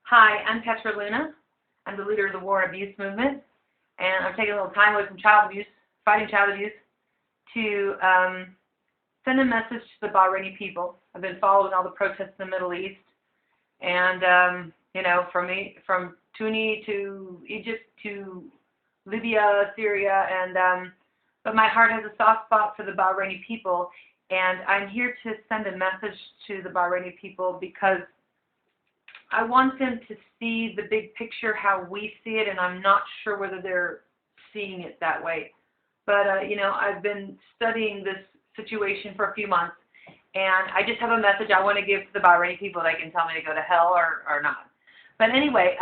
Hi, I'm Petra. I'm the leader of the war abuse movement, and I'm taking a little time away from child abuse, fighting child abuse, to send a message to the Bahraini people. I've been following all the protests in the Middle East, and from Tunis to Egypt to Libya, Syria, and but my heart has a soft spot for the Bahraini people, and I'm here to send a message to the Bahraini people because I want them to see the big picture, how we see it, and I'm not sure whether they're seeing it that way. But, I've been studying this situation for a few months, and I just have a message I want to give to the Bahraini people that can tell me to go to hell or not. But anyway,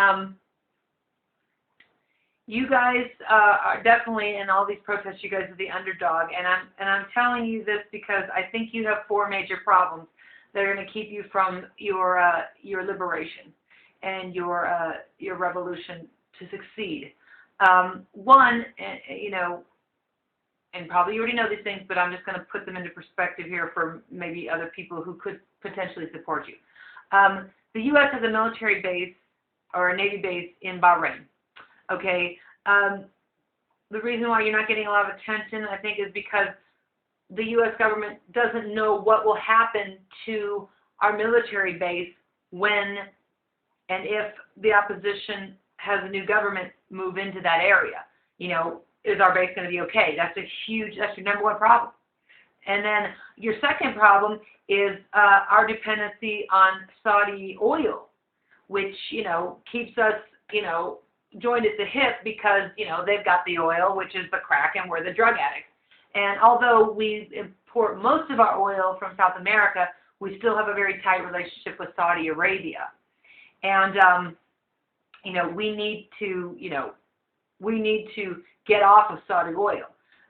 you guys are definitely, in all these protests, you guys are the underdog, and I'm telling you this because I think you have four major problems that are going to keep you from your liberation and your revolution to succeed. One, and probably you already know these things, but I'm just going to put them into perspective here for maybe other people who could potentially support you. The U.S. has a military base or a Navy base in Bahrain. Okay. The reason why you're not getting a lot of attention, I think, is because the U.S. government doesn't know what will happen to our military base when and if the opposition has a new government move into that area. Is our base going to be okay? That's your number one problem. And then your second problem is our dependency on Saudi oil, which, keeps us, joined at the hip because, they've got the oil, which is the crack, and we're the drug addicts. And although we import most of our oil from South America, we still have a very tight relationship with Saudi Arabia. And, we need to get off of Saudi oil.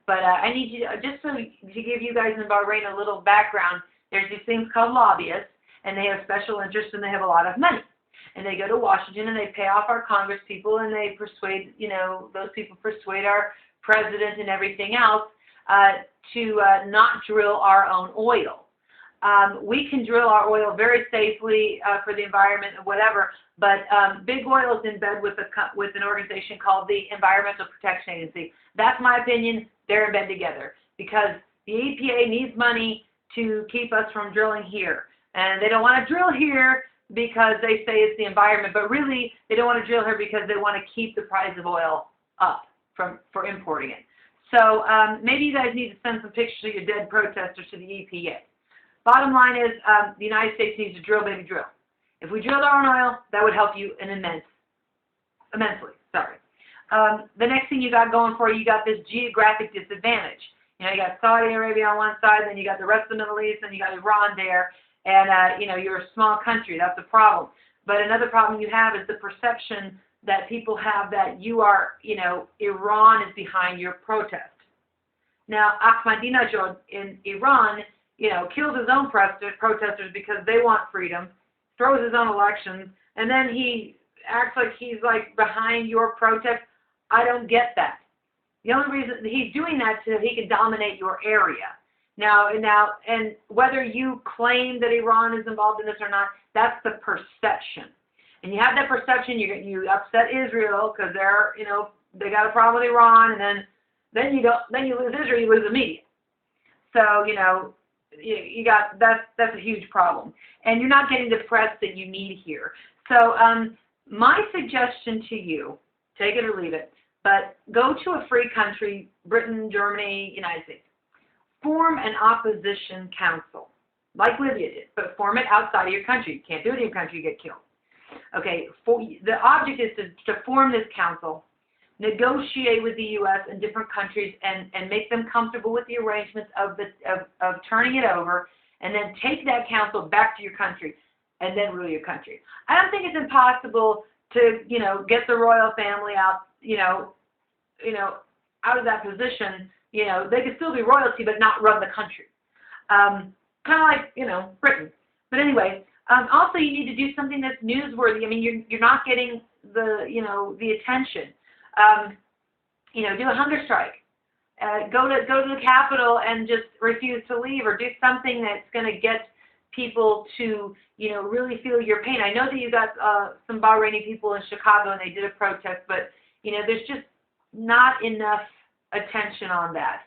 But I need you, just to give you guys in Bahrain a little background, there's these things called lobbyists, and they have special interests, and they have a lot of money. And they go to Washington, and they pay off our Congress people, and they persuade, those people persuade our president and everything else to not drill our own oil. We can drill our oil very safely for the environment and whatever, but big oil is in bed with an organization called the Environmental Protection Agency. That's my opinion. They're in bed together because the EPA needs money to keep us from drilling here. And they don't want to drill here because they say it's the environment, but really they don't want to drill here because they want to keep the price of oil up for importing it. So maybe you guys need to send some pictures of your dead protesters to the EPA. Bottom line is the United States needs to drill, baby, drill. If we drilled our own oil, that would help you immensely. The next thing you got going for you, you got this geographic disadvantage. You got Saudi Arabia on one side, then you got the rest of the Middle East, and you got Iran there, and you're a small country. That's a problem. But another problem you have is the perception that people have that you are, Iran is behind your protest. Now, Ahmadinejad in Iran, kills his own protesters because they want freedom, throws his own elections, and then he acts like he's behind your protest. I don't get that. The only reason he's doing that is so he can dominate your area. Now, and whether you claim that Iran is involved in this or not, that's the perception. And you have that perception, you upset Israel because they got a problem with Iran, and then you lose Israel, you lose the media. So you got that's a huge problem, and you're not getting the press that you need here. So my suggestion to you, take it or leave it, but go to a free country, Britain, Germany, United States. Form an opposition council, like Libya did, but form it outside of your country. You can't do it in your country, you get killed. Okay, the object is to form this council, negotiate with the U.S. and different countries, and make them comfortable with the arrangements of turning it over, and then take that council back to your country, and then rule your country. I don't think it's impossible to get the royal family out out of that position. They could still be royalty, but not run the country. Kind of like Britain. But anyway. Also, you need to do something that's newsworthy. I mean, you're not getting the attention. Do a hunger strike. Go to the Capitol and just refuse to leave, or do something that's going to get people to, you know, really feel your pain. I know that you got some Bahraini people in Chicago and they did a protest, but, you know, there's just not enough attention on that.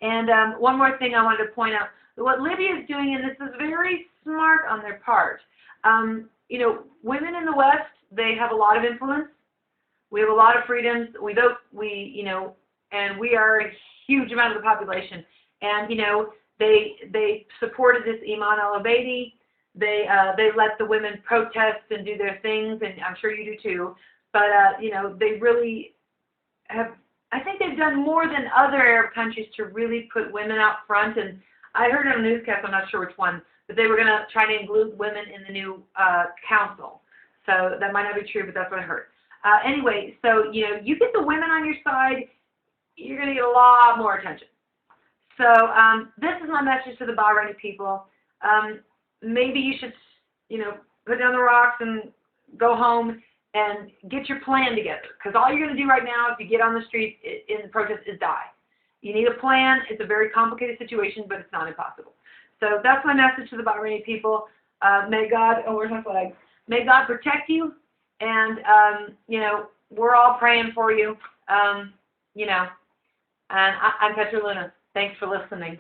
And one more thing I wanted to point out, what Libya is doing, and this is very smart on their part, you know, women in the West, they have a lot of influence. We have a lot of freedoms. We vote, you know, and we are a huge amount of the population. And, you know, they supported this Iman al-Abadi. They let the women protest and do their things, and I'm sure you do too. But, you know, they really have, I think they've done more than other Arab countries to really put women out front. And I heard on a newscast, I'm not sure which one, but they were going to try to include women in the new council. So that might not be true, but that's what I heard. Anyway, so, you know, you get the women on your side, you're going to get a lot more attention. So this is my message to the Bahraini people. Maybe you should, you know, put down the rocks and go home and get your plan together. Because all you're going to do right now, if you get on the street in the protest, is die. You need a plan. It's a very complicated situation, but it's not impossible. So that's my message to the Bahraini people. May God, oh, where's my flag? May God protect you. And, you know, we're all praying for you. You know, and I'm Petra. Thanks for listening.